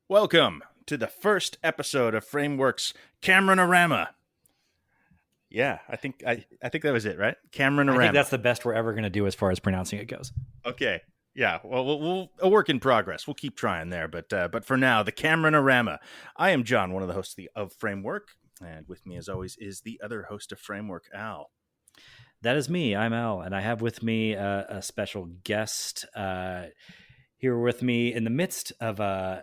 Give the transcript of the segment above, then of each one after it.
Welcome to the first episode of Framework's Cameron-arama. Yeah, I think that was it, right? Cameron-arama. I think that's the best we're ever going to do as far as pronouncing it goes. Okay. Yeah, well, we'll a work in progress. We'll keep trying there, but for now, the Cameron-arama. I am John, one of the hosts of Framework, and with me, as always, is the other host of Framework, Al. That is me. I'm Al, and I have with me a special guest here with me in the midst of a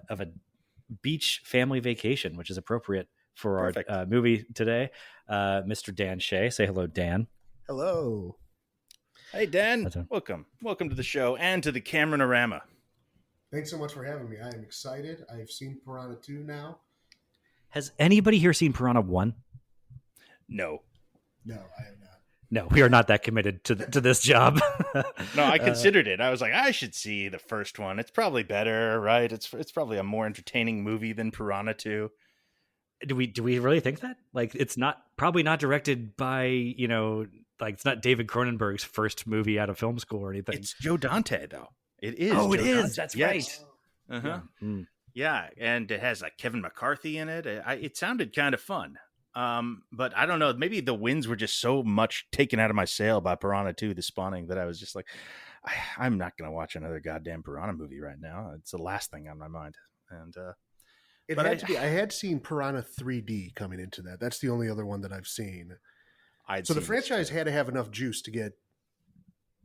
beach family vacation, which is appropriate for Perfect. Our movie today. Mr. Dan Shea. Say hello, Dan. Hello. Hey, Dan. Welcome to the show and to the Cameron-arama. Thanks so much for having me. I am excited. I've seen Piranha 2 now. Has anybody here seen Piranha 1? No. No, I have not. No, we are not that committed to this job. No, I considered it. I was like, I should see the first one. It's probably better, right? It's probably a more entertaining movie than Piranha 2. Do we really think that? Like, it's probably not directed by, it's not David Cronenberg's first movie out of film school or anything. It's Joe Dante, though. It is. Oh, Joe it is. Dante. That's yes. right. Uh-huh. Yeah, and it has like Kevin McCarthy in it. It sounded kind of fun. But I don't know, maybe the winds were just so much taken out of my sail by Piranha 2, The Spawning, that I was just like, I'm not going to watch another goddamn Piranha movie right now. It's the last thing on my mind. And I had seen Piranha 3D coming into that. That's the only other one that I've seen. So the franchise had to have enough juice to get...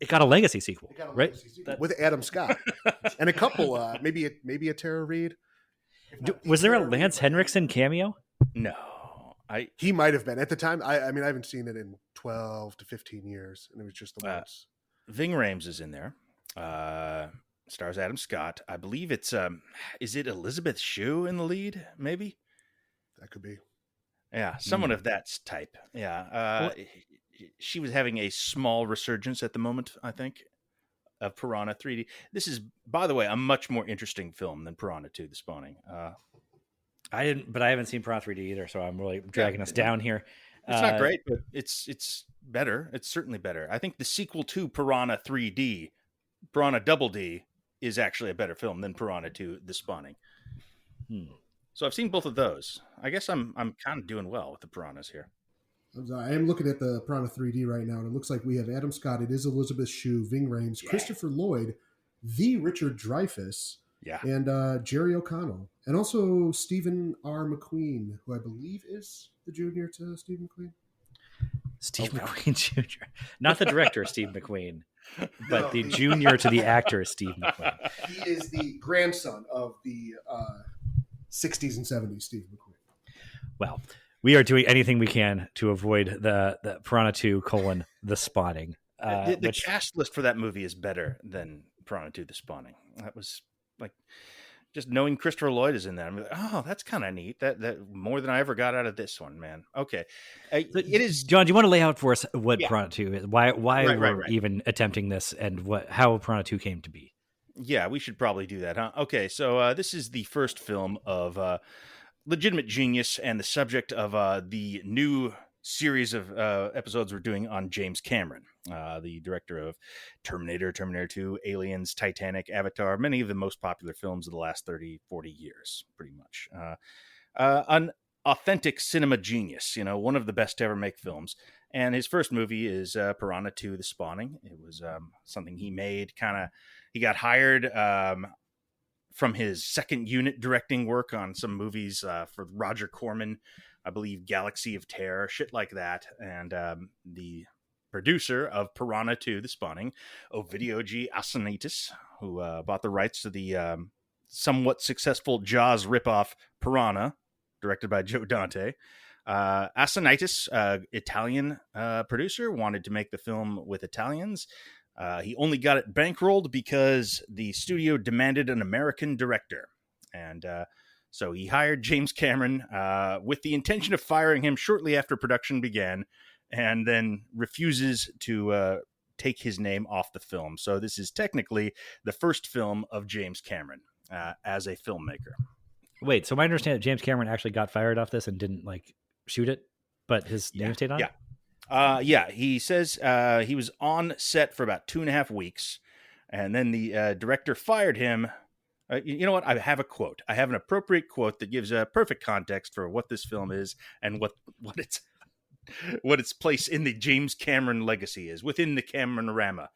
It got a legacy sequel, right? With Adam Scott. And a couple, maybe a Tara Reid. Was there a Lance Henriksen cameo? No. He might have been. At the time, I mean, I haven't seen it in 12 to 15 years, and it was just the once. Ving Rhames is in there. Stars Adam Scott. I believe it's, is it Elizabeth Shue in the lead, maybe? That could be. Yeah, someone of that type. Yeah. She was having a small resurgence at the moment, I think, of Piranha 3D. This is, by the way, a much more interesting film than Piranha 2, The Spawning. I haven't seen Piranha 3D either, so I'm really dragging us down here. It's not great, but it's better. It's certainly better. I think the sequel to Piranha 3D, Piranha Double D, is actually a better film than Piranha 2, The Spawning. So I've seen both of those. I guess I'm kind of doing well with the Piranhas here. I am looking at the Piranha 3D right now, and it looks like we have Adam Scott. It is Elizabeth Shue, Ving Rhames, Christopher Lloyd, the Richard Dreyfuss, and Jerry O'Connell, and also Stephen R. McQueen, who I believe is the junior to Steve McQueen. Steve McQueen Jr. Not the director, Steve McQueen, but the junior to the actor, Steve McQueen. He is the grandson of the 60s and 70s Steve McQueen. Well, we are doing anything we can to avoid the Piranha 2, The Spawning. The cast list for that movie is better than Piranha 2, The Spawning. That was like, just knowing Christopher Lloyd is in there, I'm like, oh, that's kind of neat. That more than I ever got out of this one, man. Okay, it is. John, do you want to lay out for us what Piranha 2 is? Why we're even attempting this, and how Piranha 2 came to be? Yeah, we should probably do that, huh? Okay, so this is the first film of legitimate genius and the subject of the new series of episodes we're doing on James Cameron, the director of Terminator, Terminator 2, Aliens, Titanic, Avatar, many of the most popular films of the last 30, 40 years, pretty much. An authentic cinema genius, one of the best to ever make films. And his first movie is Piranha 2, The Spawning. It was something he made he got hired from his second unit directing work on some movies for Roger Corman, I believe Galaxy of Terror, shit like that. And the producer of Piranha 2, The Spawning, Ovidio G. Assanitis, who bought the rights to the somewhat successful Jaws ripoff Piranha, directed by Joe Dante. Assanitis, Italian producer, wanted to make the film with Italians. He only got it bankrolled because the studio demanded an American director. And so he hired James Cameron with the intention of firing him shortly after production began, and then refuses to take his name off the film. So this is technically the first film of James Cameron as a filmmaker. Wait, so my understanding, James Cameron actually got fired off this and didn't shoot it, but his name stayed on? Yeah. He says he was on set for about 2.5 weeks, and then the director fired him You know what? I have a quote. I have an appropriate quote that gives a perfect context for what this film is and what its place in the James Cameron legacy is within the Cameron-arama.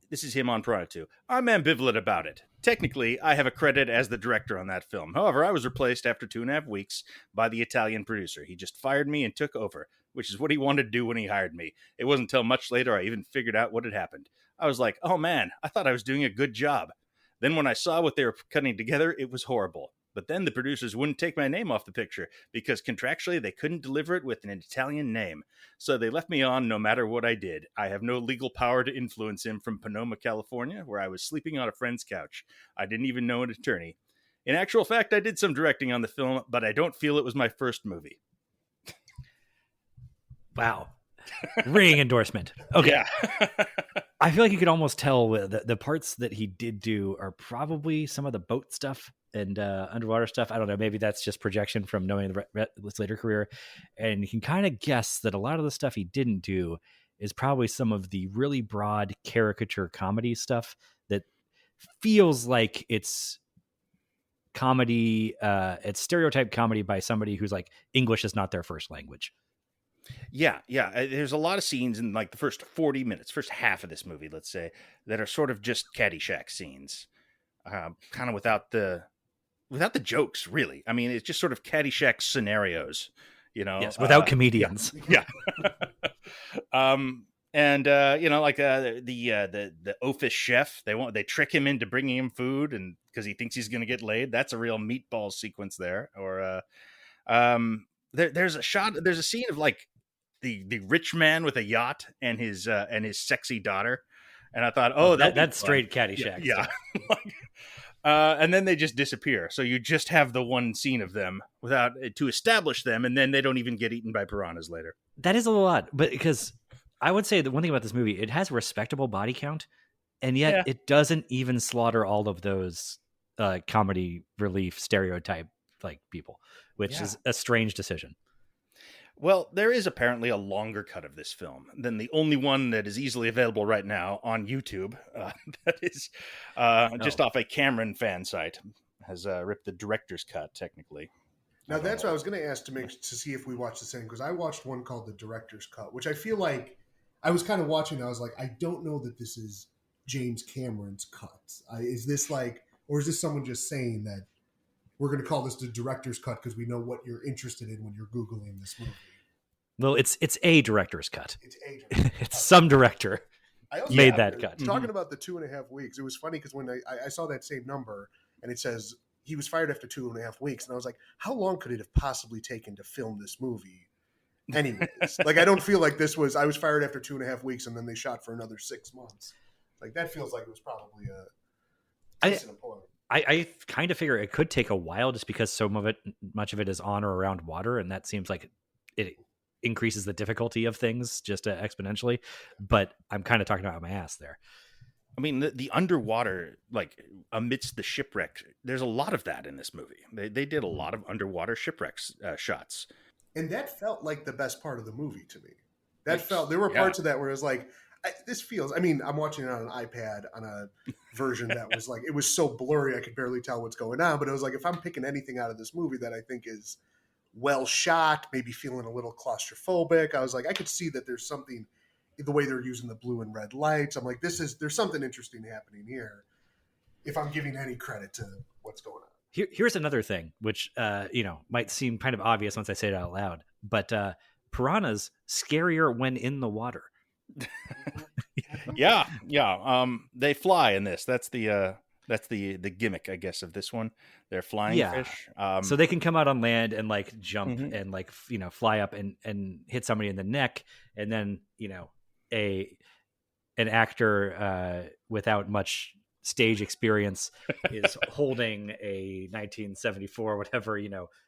This is him on Piranha 2. I'm ambivalent about it. Technically, I have a credit as the director on that film. However, I was replaced after 2.5 weeks by the Italian producer. He just fired me and took over, which is what he wanted to do when he hired me. It wasn't until much later I even figured out what had happened. I was like, oh man, I thought I was doing a good job. Then when I saw what they were cutting together, it was horrible. But then the producers wouldn't take my name off the picture because contractually they couldn't deliver it with an Italian name. So they left me on no matter what I did. I have no legal power to influence him from Sonoma, California, where I was sleeping on a friend's couch. I didn't even know an attorney. In actual fact, I did some directing on the film, but I don't feel it was my first movie. Wow. Ringing endorsement. Okay. Yeah. I feel like you could almost tell the parts that he did do are probably some of the boat stuff and underwater stuff. I don't know. Maybe that's just projection from knowing his later career. And you can kind of guess that a lot of the stuff he didn't do is probably some of the really broad caricature comedy stuff that feels like it's comedy. It's stereotype comedy by somebody who's like English is not their first language. Yeah. There's a lot of scenes in like the first 40 minutes, first half of this movie, let's say, that are sort of just Caddyshack scenes, kind of without the jokes, really. I mean, it's just sort of Caddyshack scenarios, you know. Yes, without comedians. Yeah. And like the oafish chef, they trick him into bringing him food, and because he thinks he's going to get laid. That's a real meatball sequence there. Or there's a scene of like the rich man with a yacht and his sexy daughter, and I thought, that's straight Caddyshack. Yeah. And then they just disappear. So you just have the one scene of them without to establish them, and then they don't even get eaten by piranhas later. That is a lot, but because I would say that one thing about this movie, it has a respectable body count, and yet it doesn't even slaughter all of those comedy relief stereotype like people, which is a strange decision. Well, there is apparently a longer cut of this film than the only one that is easily available right now on YouTube. That is just off a Cameron fan site. Has ripped the director's cut, technically. Now, that's what I was going to ask to see if we watched the same, because I watched one called the director's cut, which I feel like I was kind of watching. I was like, I don't know that this is James Cameron's cut. Is this like, or is this someone just saying that we're going to call this the director's cut because we know what you're interested in when you're Googling this movie? Well, it's a director's cut. It's some director made that cut. Talking about the 2.5 weeks, it was funny because when I saw that same number and it says he was fired after 2.5 weeks, and I was like, how long could it have possibly taken to film this movie? Anyways, like I don't feel like I was fired after 2.5 weeks and then they shot for another 6 months. Like that feels like it was probably a decent point. I kind of figure it could take a while just because much of it is on or around water, and that seems like it increases the difficulty of things just exponentially. But I'm kind of talking about my ass there. I mean, the underwater, like amidst the shipwreck, there's a lot of that in this movie. They did a lot of underwater shipwrecks shots, and that felt like the best part of the movie to me. There were parts of that where it was like, this feels, I mean, I'm watching it on an iPad on a version that was like, it was so blurry I could barely tell what's going on. But it was like, if I'm picking anything out of this movie that I think is well shot, maybe feeling a little claustrophobic, I was like, I could see that there's something, the way they're using the blue and red lights. I'm like, there's something interesting happening here, if I'm giving any credit to what's going on. Here's another thing, which, might seem kind of obvious once I say it out loud, but piranhas scarier when in the water. Yeah. They fly in this. That's the gimmick, I guess, of this one. They're flying fish. So they can come out on land and like jump and like fly up and hit somebody in the neck, and then an actor without much stage experience is holding a 1974 whatever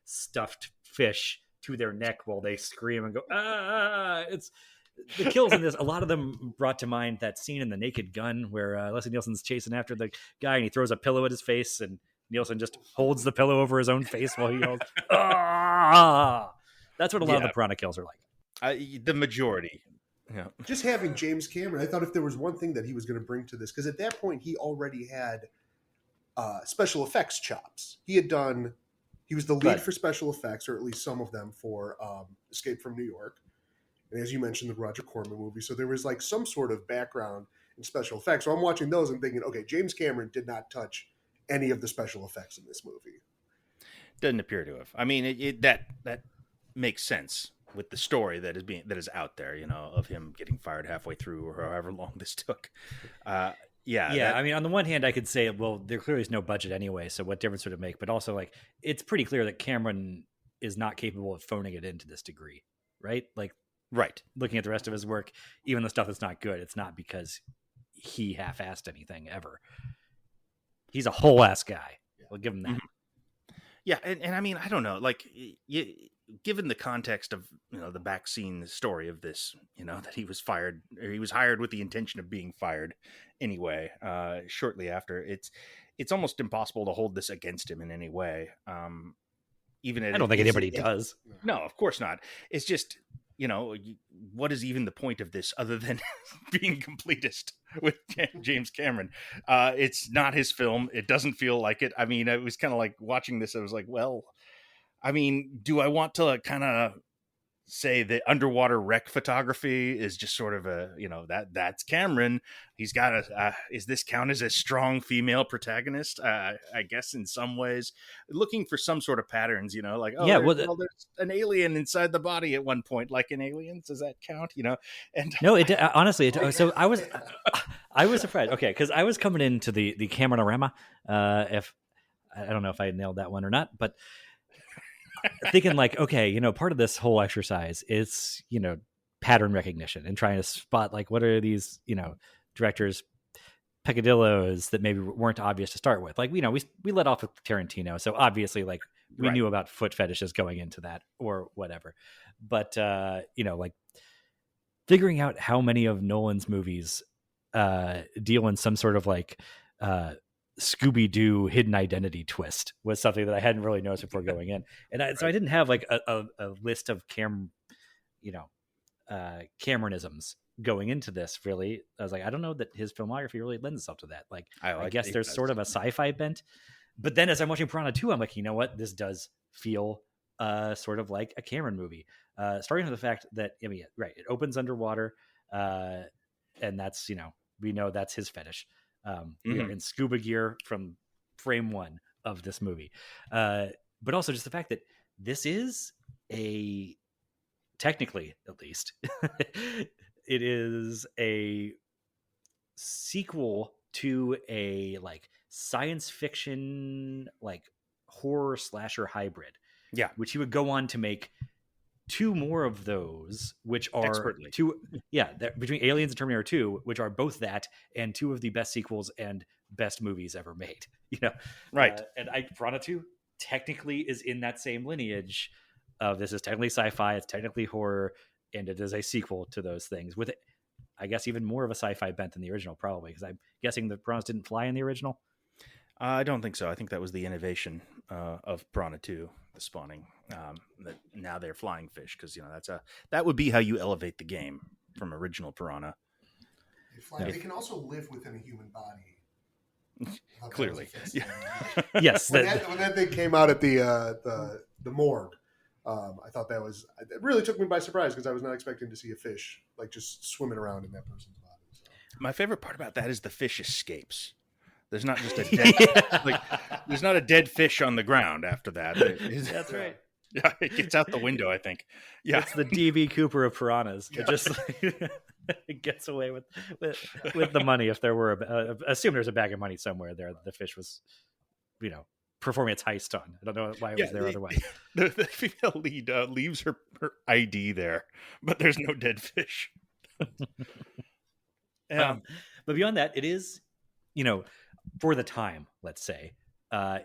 stuffed fish to their neck while they scream and go it's. The kills in this, a lot of them brought to mind that scene in The Naked Gun where Leslie Nielsen's chasing after the guy and he throws a pillow at his face and Nielsen just holds the pillow over his own face while he yells, "Ah!" That's what a lot of the piranha kills are like. The majority. Yeah. Just having James Cameron, I thought if there was one thing that he was going to bring to this, because at that point he already had special effects chops. He was the lead for special effects, or at least some of them, for Escape from New York. And as you mentioned, the Roger Corman movie. So there was like some sort of background in special effects. So I'm watching those and thinking, okay, James Cameron did not touch any of the special effects in this movie. Doesn't appear to have. I mean, that makes sense with the story that is out there, of him getting fired halfway through or however long this took. Yeah. I mean, on the one hand, I could say, well, there clearly is no budget anyway, so what difference would it make? But also, like, it's pretty clear that Cameron is not capable of phoning it in to this degree, right? Like, right. Looking at the rest of his work, even the stuff that's not good, it's not because he half-assed anything ever. He's a whole-ass guy. We'll give him that. Mm-hmm. Yeah, and I mean, I don't know, like, given the context of, the back scene story of this, that he was fired, or he was hired with the intention of being fired anyway, shortly after, it's almost impossible to hold this against him in any way. Even I don't think anybody does. No, of course not. It's just, what is even the point of this other than being completist with James Cameron? It's not his film. It doesn't feel like it. I mean, it was kind of like watching this. I was like, well, I mean, do I want to kind of say that underwater wreck photography is just sort of that's Cameron. He's got is this count as a strong female protagonist? I guess in some ways, looking for some sort of patterns, like, there's an alien inside the body at one point, like in Aliens. Does that count? And no, it honestly. So I was surprised. Okay, because I was coming into the Cameron-arama. If I don't know if I nailed that one or not, but thinking like, okay, part of this whole exercise is, pattern recognition and trying to spot like, what are these, directors' peccadillos that maybe weren't obvious to start with. Like, we let off with Tarantino. So obviously like we knew about foot fetishes going into that or whatever. But, like figuring out how many of Nolan's movies deal in some sort of like, Scooby-Doo hidden identity twist was something that I hadn't really noticed before going in. And so I didn't have like a list of Cameronisms going into this, really. I was like, I don't know that his filmography really lends itself to that. Like, I guess there's sort of a sci-fi bent, but then as I'm watching Piranha 2, I'm like, you know what? This does feel sort of like a Cameron movie. Starting with the fact that, it opens underwater, and that's, we know that's his fetish. We are in scuba gear from frame one of this movie. But also just the fact that this is technically at least, it is a sequel to a like science fiction, like horror slasher hybrid. Yeah. Which he would go on to make two more of those, which are expertly. Between Aliens and Terminator 2, which are both that and two of the best sequels and best movies ever made. Right. And Piranha 2 technically is in that same lineage of this is technically sci-fi, it's technically horror, and it is a sequel to those things with, I guess, even more of a sci-fi bent than the original, probably, because I'm guessing the piranhas didn't fly in the original. I don't think so. I think that was the innovation of Piranha 2, the spawning. That now they're flying fish because that would be how you elevate the game from original Piranha. They can also live within a human body. Clearly, yes. When that thing came out at the morgue, I thought it really took me by surprise because I was not expecting to see a fish like just swimming around in that person's body. So. My favorite part about that is the fish escapes. There's not just a dead, there's not a dead fish on the ground after that. That's right. Yeah, it gets out the window, I think. Yeah, it's the D.B. Cooper of piranhas. It just it gets away with the money. If there were, assume there's a bag of money somewhere there. The fish was, performing its heist on. I don't know why it was there otherwise. The female lead leaves her ID there, but there's no dead fish. But beyond that, it is, for the time, let's say,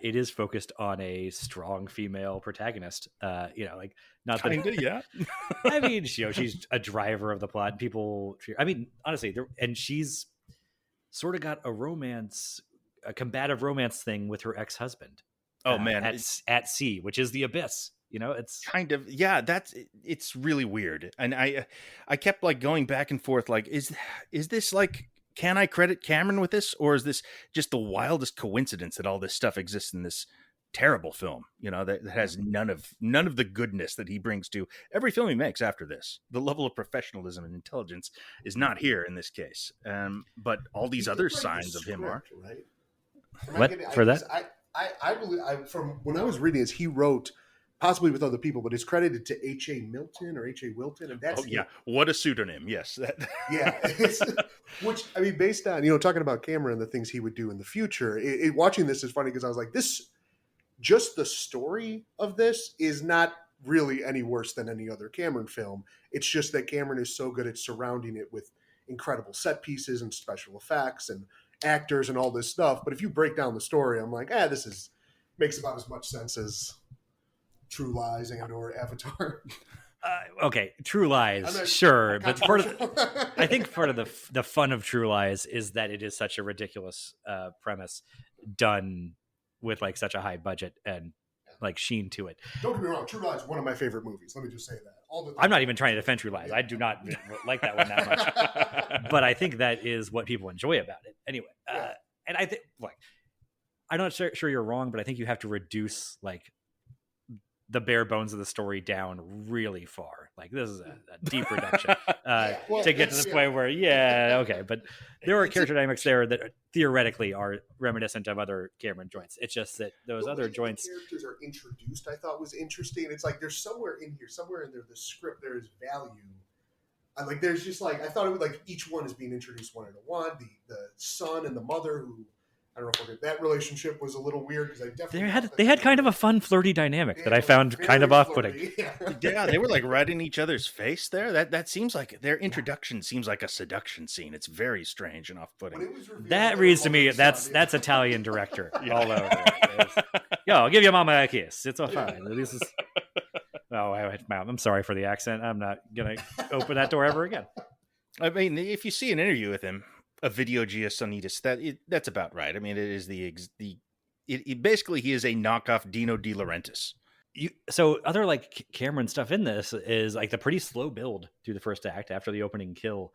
it is focused on a strong female protagonist. Like not kinda, yeah. I mean, she's a driver of the plot. People, honestly, and she's sort of got a combative romance thing with her ex-husband. Oh man, at sea, which is the abyss. It's kind of, yeah. It's really weird, and I kept like going back and forth. Like, is this like can I credit Cameron with this, or is this just the wildest coincidence that all this stuff exists in this terrible film, that has none of the goodness that he brings to every film he makes after this? The level of professionalism and intelligence is not here in this case, but all these other signs of him are. Right? I believe, from when I was reading this, he wrote, possibly with other people, but it's credited to H.A. Milton or H.A. Wilton, and that's what a pseudonym. Yes, which, I mean, based on talking about Cameron and the things he would do in the future. Watching this is funny because I was like, just the story of this is not really any worse than any other Cameron film. It's just that Cameron is so good at surrounding it with incredible set pieces and special effects and actors and all this stuff. But if you break down the story, I'm like, this makes about as much sense as True Lies and or Avatar. Okay, True Lies, sure, but I think part of the fun of True Lies is that it is such a ridiculous premise done with like such a high budget and like sheen to it. Don't get me wrong, True Lies is one of my favorite movies. Let me just say that. I'm not even trying to defend True Lies. I do not like that one that much. But I think that is what people enjoy about it. Anyway, and I think I'm not sure you're wrong, but I think you have to reduce like the bare bones of the story down really far. Like this is a deep reduction to get to the point where, but there are character dynamics there that theoretically are reminiscent of other Cameron joints. It's just that those other joints, characters are introduced, I thought was interesting. It's like there's somewhere in there, the script, there is value. And like there's just like, I thought it would like each one is being introduced one at a one. The son and the mother, who I don't know if that relationship was a little weird because I definitely they had kind of a fun flirty dynamic that I found kind of off-putting. Yeah, they were like right in each other's face there. That seems like their introduction seems like a seduction scene. It's very strange and off-putting. That reads to me that's Italian director all over. Yo, I'll give your mama a kiss. It's all fine. This is. Oh, I'm sorry for the accent. I'm not gonna open that door ever again. I mean, if you see an interview with him, a video Giasonitis, that's about right. I mean, it is basically he is a knockoff Dino De Laurentiis. So other like Cameron stuff in this is like the pretty slow build through the first act after the opening kill,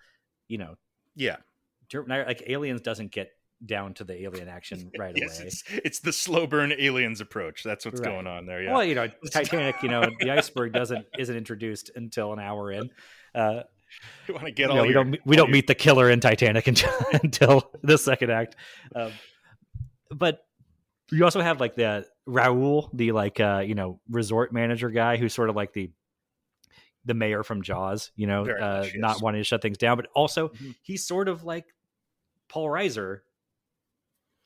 Yeah. Like Aliens doesn't get down to the alien action right away. It's the slow burn Aliens approach. That's what's going on there. Yeah. Well, Titanic, the iceberg isn't introduced until an hour in. You want to get we don't meet the killer in Titanic until the second act. But you also have like the Raoul, the like resort manager guy who's sort of like the mayor from Jaws, not wanting to shut things down, but also he's sort of like Paul Reiser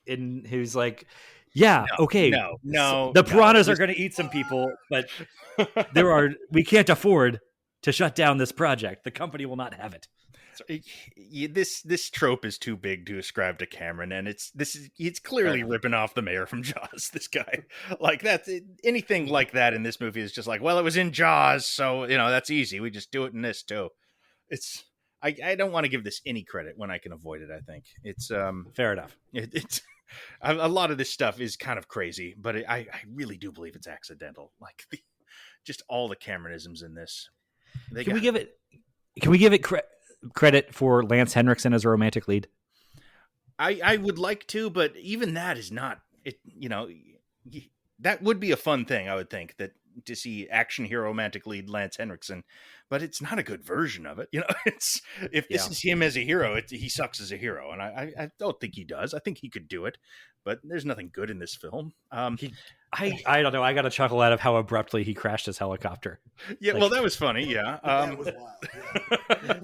in who's like, the piranhas are going to eat some people, but we can't afford to shut down this project. The company will not have it. So, this trope is too big to ascribe to Cameron, and it's clearly ripping off the mayor from Jaws. This guy, like anything like that in this movie is just like, well, it was in Jaws, so that's easy. We just do it in this too. It's I don't want to give this any credit when I can avoid it. I think it's fair enough. It's a lot of this stuff is kind of crazy, but I really do believe it's accidental. Like just all the Cameronisms in this. Can we give it credit for Lance Henriksen as a romantic lead? I would like to, but even that is not it. That would be a fun thing, I would think, that to see action hero romantic lead Lance Henriksen, but it's not a good version of it. This is him as a hero, he sucks as a hero, and I don't think he does. I think he could do it, but there's nothing good in this film. I don't know. I got a chuckle out of how abruptly he crashed his helicopter. Yeah, well, that was funny. Yeah, that was wild. Yeah.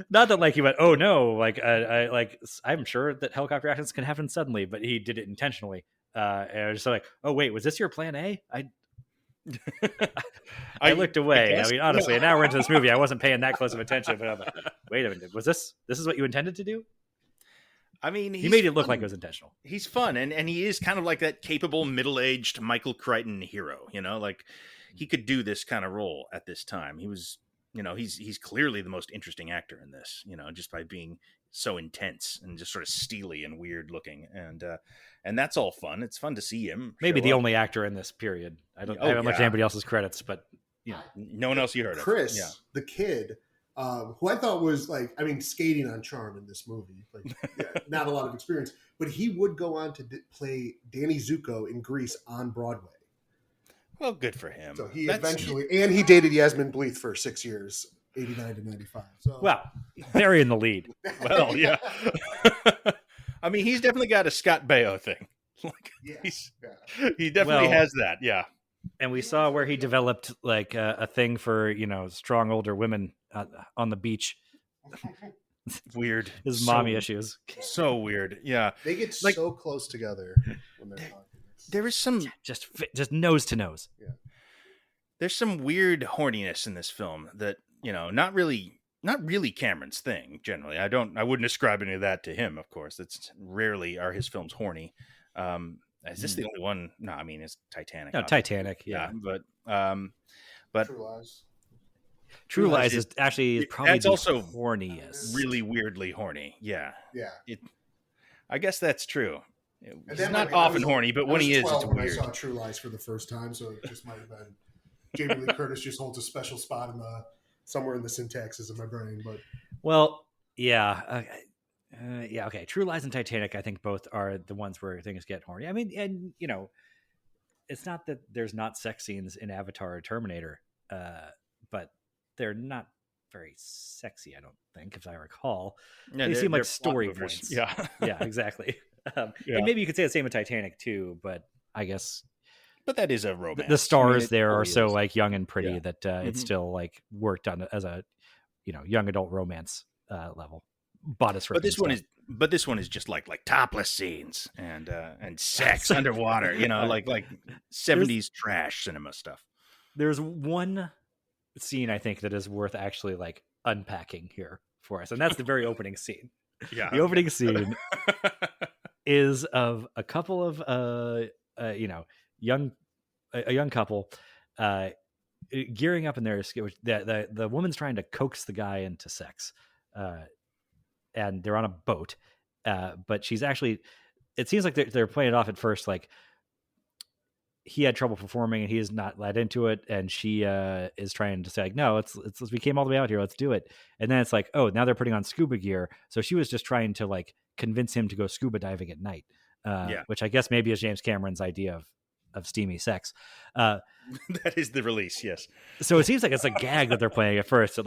Not that like he went, oh no, I'm sure that helicopter accidents can happen suddenly, but he did it intentionally. And I was just like, oh wait, was this your plan A? I looked away. I mean, honestly, an hour into this movie, I wasn't paying that close of attention. But I'm like, wait a minute, was this is what you intended to do? I mean, he made it look like it was intentional. He's fun, and he is kind of like that capable middle-aged Michael Crichton hero. Like he could do this kind of role at this time. He was, he's clearly the most interesting actor in this. Just by being so intense and just sort of steely and weird looking, and that's all fun. It's fun to see him. Maybe the only actor in this period. I haven't looked at anybody else's credits, but no one else you heard Chris, of. the kid, who I thought was skating on charm in this movie. Not a lot of experience, but he would go on to play Danny Zuko in Grease on Broadway. Well, good for him. So he he dated Yasmin Bleeth for 6 years, 89 to 95. So well, very in the lead. Well, yeah. I mean, he's definitely got a Scott Baio thing. He definitely has that. Yeah. And we saw where he developed a thing for, strong older women on the beach. Weird. His mommy issues. So weird. Yeah. They get so close together when they're talking. There is some just nose to nose. Yeah. There's some weird horniness in this film that, not really Cameron's thing generally. I wouldn't ascribe any of that to him, of course. It's rarely are his films horny. Is this the only one? No, I mean it's Titanic. No, obviously. Titanic, yeah. But True Lies is actually probably that's also horniest. Really weirdly horny. Yeah. Yeah. I guess that's true. He's not often horny, but when he is, it's weird. I saw True Lies for the first time, so it just might have been Jamie Lee Curtis just holds a special spot somewhere in the syntaxes of my brain. But okay. True Lies and Titanic, I think both are the ones where things get horny. I mean, and it's not that there's not sex scenes in Avatar or Terminator, but they're not very sexy, I don't think, if I recall. Yeah, they seem like story points. Yeah. Yeah, exactly. And maybe you could say the same with Titanic too, but I guess. But that is a romance. The stars there are so young and pretty that it's still worked on as a young adult romance level. But this one is just like topless scenes and sex underwater, like 70s trash cinema stuff. There's one scene I think that is worth actually unpacking here for us, and that's the very opening scene. Yeah, the opening scene is of a couple of a young couple gearing up in their the woman's trying to coax the guy into sex, and they're on a boat, but she's actually, it seems like they're playing it off at first he had trouble performing and he is not led into it, and she is trying to say no, it's we came all the way out here, let's do it. And then it's oh, now they're putting on scuba gear, so she was just trying to convince him to go scuba diving at night, which I guess maybe is James Cameron's idea of steamy sex. That is the release, yes. So it seems like it's a gag that they're playing at first. So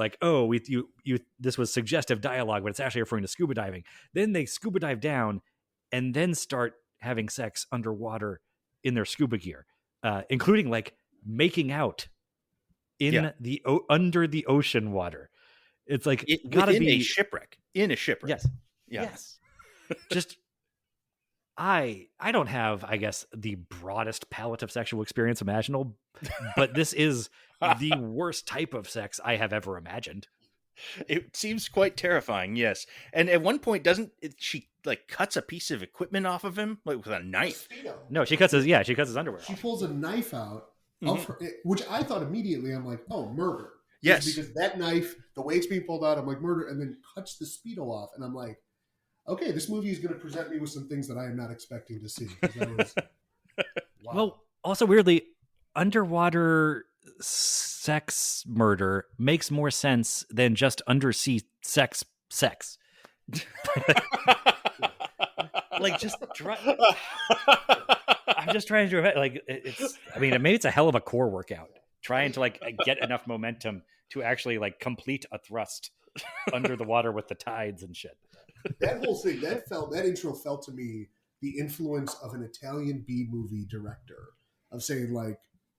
this was suggestive dialogue, but it's actually referring to scuba diving. Then they scuba dive down and then start having sex underwater in their scuba gear, including making out in the under the ocean water. It's gotta be a shipwreck. In a shipwreck. Yes. Yeah. Yes. Just I don't have, I guess, the broadest palette of sexual experience imaginable, but this is the worst type of sex I have ever imagined. It seems quite terrifying, yes. And at one point, she cuts a piece of equipment off of him with a knife? No, she cuts his underwear. She pulls a knife out of her, which I thought immediately, I'm oh, murder. Yes. Because that knife, the way it's being pulled out, I'm murder, and then cuts the Speedo off, and I'm okay, this movie is going to present me with some things that I am not expecting to see. Wow. Well, also weirdly, underwater sex murder makes more sense than just undersea sex. I'm just trying to it's. I mean, maybe it's a hell of a core workout trying to get enough momentum to actually complete a thrust under the water with the tides and shit. That whole thing, that intro felt to me the influence of an Italian B-movie director of saying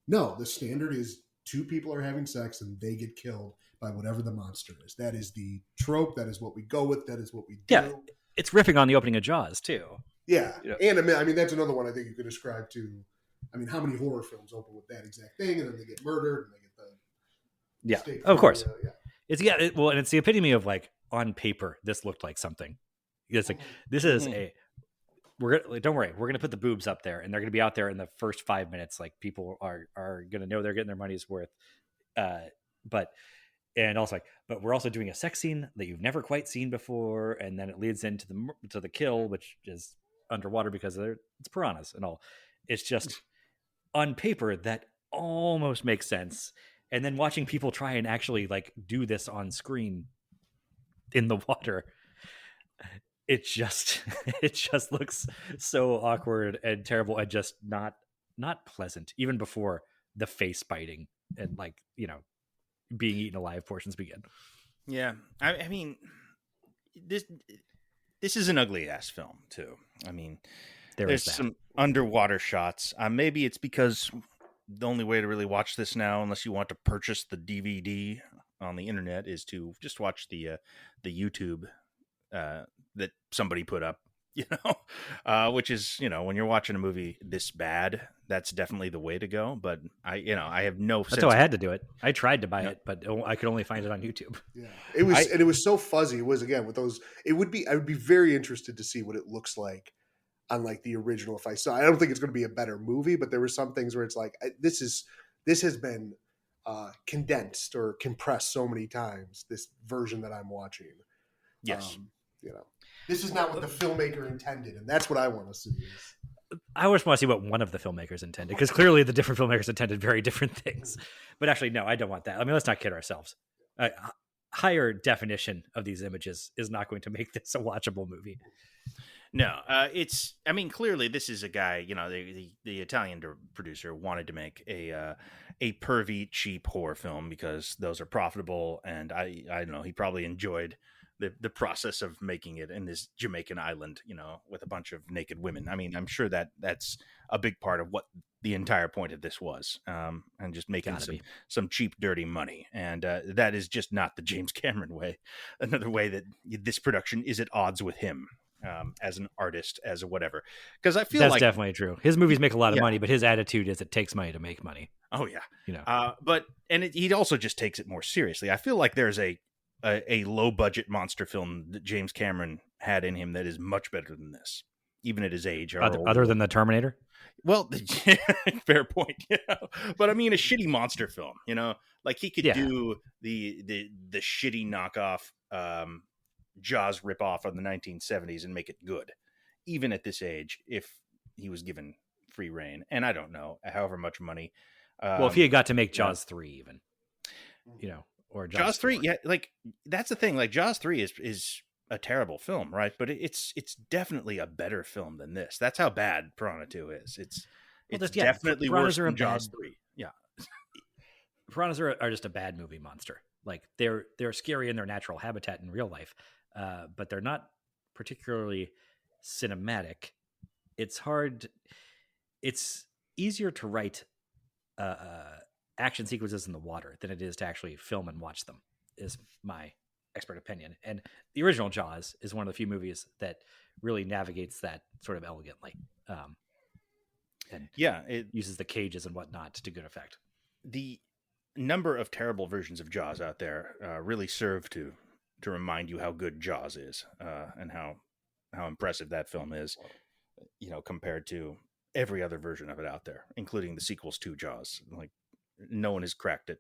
no, the standard is two people are having sex and they get killed by whatever the monster is. That is the trope. That is what we go with. That is what we do. Yeah, it's riffing on the opening of Jaws too. Yeah. And I mean that's another one I think you could ascribe to. I mean, how many horror films open with that exact thing, and then they get murdered and they get the of course. It's and it's the epitome of on paper this looked like something. It's this is don't worry, we're gonna put the boobs up there and they're gonna be out there in the first 5 minutes. People are gonna know they're getting their money's worth. But we're also doing a sex scene that you've never quite seen before, and then it leads into the kill, which is underwater because it's piranhas and all. It's just on paper that almost makes sense, And then watching people try and actually like do this on screen in the water, it just it just looks so awkward and terrible and just not pleasant, even before the face biting and like, you know, being eaten alive portions begin. Yeah. I mean, this is an ugly ass film too. I mean, there's some underwater shots. Maybe it's because the only way to really watch this now, unless you want to purchase the DVD on the internet, is to just watch the YouTube that somebody put up, you know, which is, you know, when you're watching a movie this bad, that's definitely the way to go. But I have no sense. That's how I had to do it. I tried to buy it, but I could only find it on YouTube. Yeah, it was so fuzzy. It was, again, with those, I would be very interested to see what it looks like on like the original. If I saw, I don't think it's going to be a better movie, but there were some things where it's like, this has been condensed or compressed so many times, this version that I'm watching. Yes. You know, this is not what the filmmaker intended, and that's what I want to see. I always want to see what one of the filmmakers intended, because clearly the different filmmakers intended very different things. But actually, no, I don't want that. I mean, let's not kid ourselves. Higher definition of these images is not going to make this a watchable movie. No, I mean, clearly this is a guy, you know, the Italian producer wanted to make a pervy, cheap horror film because those are profitable. And I don't know, he probably enjoyed the process of making it in this Jamaican island, you know, with a bunch of naked women. I mean, I'm sure that's a big part of what the entire point of this was, and just making some cheap, dirty money. And that is just not the James Cameron way. Another way that this production is at odds with him. As an artist, as a whatever, because I feel that's like definitely true. His movies make a lot of money, but his attitude is it takes money to make money. Oh yeah, you know. He also just takes it more seriously. I feel like there's a low budget monster film that James Cameron had in him that is much better than this, even at his age. Other than the Terminator. Well, fair point. You know? But I mean, a shitty monster film. You know, like he could do the shitty knockoff. Jaws ripoff of the 1970s and make it good, even at this age, if he was given free reign. And I don't know, however much money. Well, if he had got to make Jaws 3, even, you know, or Jaws 3, yeah, like that's the thing. Like Jaws 3 is a terrible film, right? But it's definitely a better film than this. That's how bad Piranha 2 is. It's definitely worse than Jaws 3. Yeah, Piranhas are just a bad movie monster. Like they're scary in their natural habitat in real life. But they're not particularly cinematic. It's easier to write action sequences in the water than it is to actually film and watch them, is my expert opinion. And the original Jaws is one of the few movies that really navigates that sort of elegantly. And it uses the cages and whatnot to good effect. The number of terrible versions of Jaws out there really serve to remind you how good Jaws is, and how impressive that film is, you know, compared to every other version of it out there, including the sequels to Jaws. Like no one has cracked it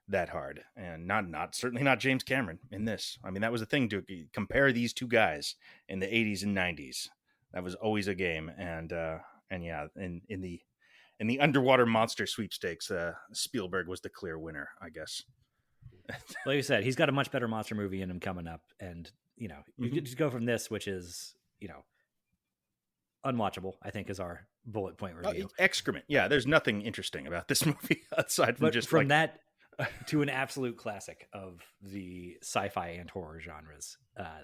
that hard, and certainly not James Cameron in this. I mean, that was the thing, to compare these two guys in the 80s and 90s. That was always a game. And yeah, in the underwater monster sweepstakes, Spielberg was the clear winner, I guess. Like you said, he's got a much better monster movie in him coming up, and you know, you could just go from this, which is, you know, unwatchable, I think, is our bullet point review. Excrement. Yeah, there's nothing interesting about this movie aside from that to an absolute classic of the sci-fi and horror genres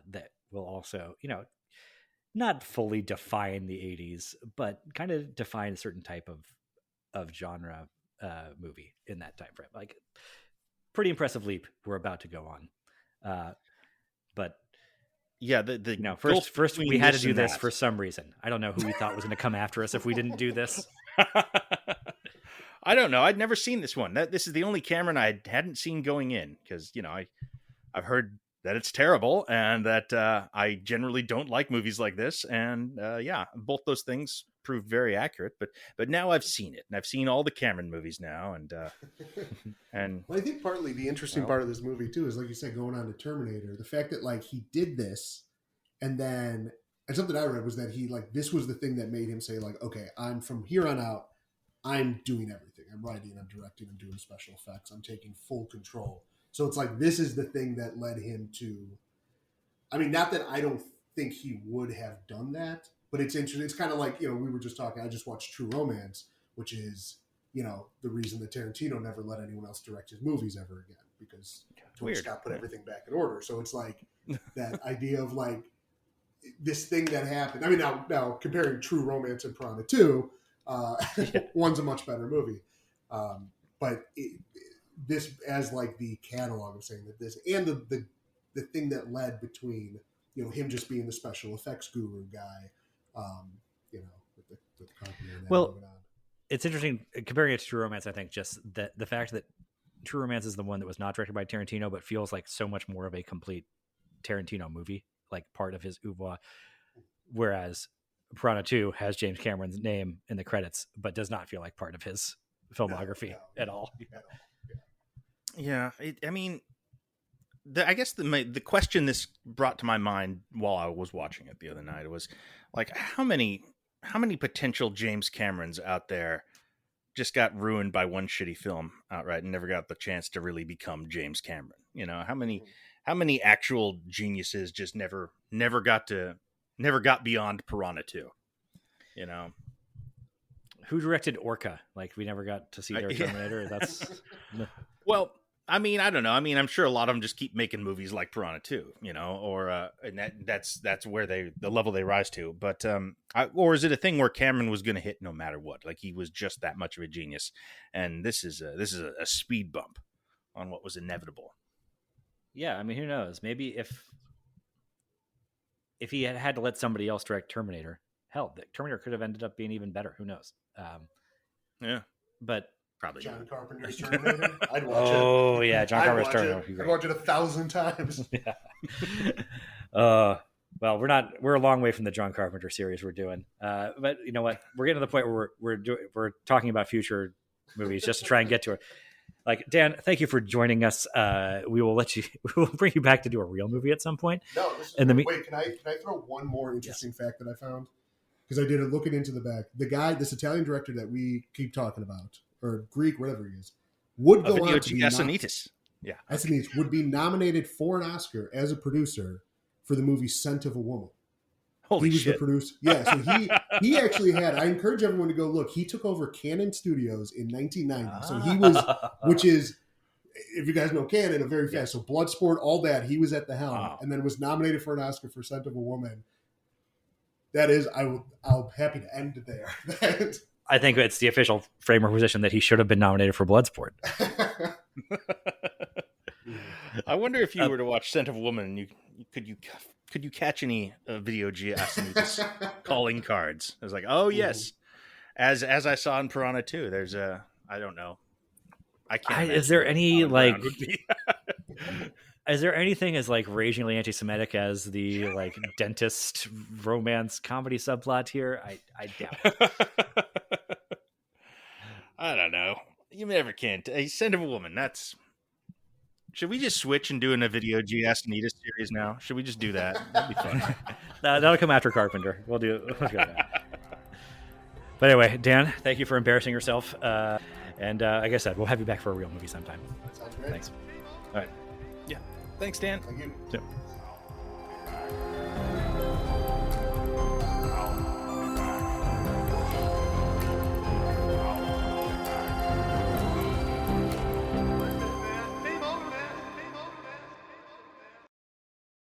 that will also, you know, not fully define the 80s, but kind of define a certain type of genre movie in that time frame. Like, pretty impressive leap we're about to go on. But yeah, you know, first we had to do this for some reason. I don't know who we thought was going to come after us if we didn't do this. I don't know. I'd never seen this one. This is the only Cameron I hadn't seen going in, because, you know, I've heard that it's terrible and that I generally don't like movies like this. And yeah, both those things proved very accurate. But now I've seen it, and I've seen all the Cameron movies now. And well, I think partly the interesting part of this movie too is, like you said, going on to Terminator, the fact that like he did this, and then, and something I read was that he, like, this was the thing that made him say, like, okay, I'm from here on out, I'm doing everything. I'm writing, I'm directing, I'm doing special effects, I'm taking full control. So it's like, this is the thing that led him to, I mean, not that I don't think he would have done that, but it's interesting. It's kind of like, we were just talking, I just watched True Romance, which is, the reason that Tarantino never let anyone else direct his movies ever again, because Tony Scott put everything back in order. So it's like that idea of like this thing that happened. I mean, now comparing True Romance and Piranha 2, one's a much better movie. But this as like the catalog of saying that this, and the thing that led between, him just being the special effects guru guy, with the company and that moving on. It's interesting comparing it to True Romance. I think just the fact that True Romance is the one that was not directed by Tarantino, but feels like so much more of a complete Tarantino movie, like part of his oeuvre. Whereas Piranha 2 has James Cameron's name in the credits, but does not feel like part of his filmography at all. Yeah, I guess the question this brought to my mind while I was watching it the other night was like, how many potential James Camerons out there just got ruined by one shitty film outright and never got the chance to really become James Cameron? How many actual geniuses just never got beyond Piranha 2? Who directed Orca? Like, we never got to see their Terminator. That's well, I mean, I don't know. I mean, I'm sure a lot of them just keep making movies like Piranha 2, and that's where the level they rise to. But or is it a thing where Cameron was going to hit no matter what? Like, he was just that much of a genius, and this is a speed bump on what was inevitable. Yeah, I mean, who knows? Maybe if he had to let somebody else direct Terminator, hell, the Terminator could have ended up being even better. Who knows? But probably John Carpenter's Terminator. I'd watch it. Oh yeah, John Carpenter's Terminator. I'd watch it 1,000 times. Yeah. Well, we're a long way from the John Carpenter series we're doing. But you know what? We're getting to the point where we're talking about future movies just to try and get to it. Like, Dan, thank you for joining us. We will bring you back to do a real movie at some point. No, this is wait, can I throw one more interesting fact that I found? Because I did looking into the back. The guy, this Italian director that we keep talking about, or Greek, whatever he is, would go on to be Asanitis would be nominated for an Oscar as a producer for the movie Scent of a Woman. Holy he was shit. the producer. Yeah, so he actually had, I encourage everyone to go look. He took over Canon Studios in 1990. So he was, which is, if you guys know Canon, a very fast. So Bloodsport, all that, he was at the helm, and then was nominated for an Oscar for Scent of a Woman. That is, I'll happy to end it there. I think it's the official framework position that he should have been nominated for Bloodsport. I wonder if you were to watch Scent of a Woman, could you catch any Video Giasinitas calling cards? I was like, oh yes, as I saw in Piranha 2. There's I don't know. I can't. Is there any like? Is there anything as like ragingly anti-Semitic as the like dentist romance comedy subplot here? I doubt it. I don't know. You never can. Scent of a Woman. Should we just switch and do a Video Giasinitas series now? Should we just do that? That'd be fun. That'll come after Carpenter. We'll do that. But anyway, Dan, thank you for embarrassing yourself. And like I said, we'll have you back for a real movie sometime. That sounds great. Thanks. All right. Yeah. Thanks, Dan. Thank you. Yep.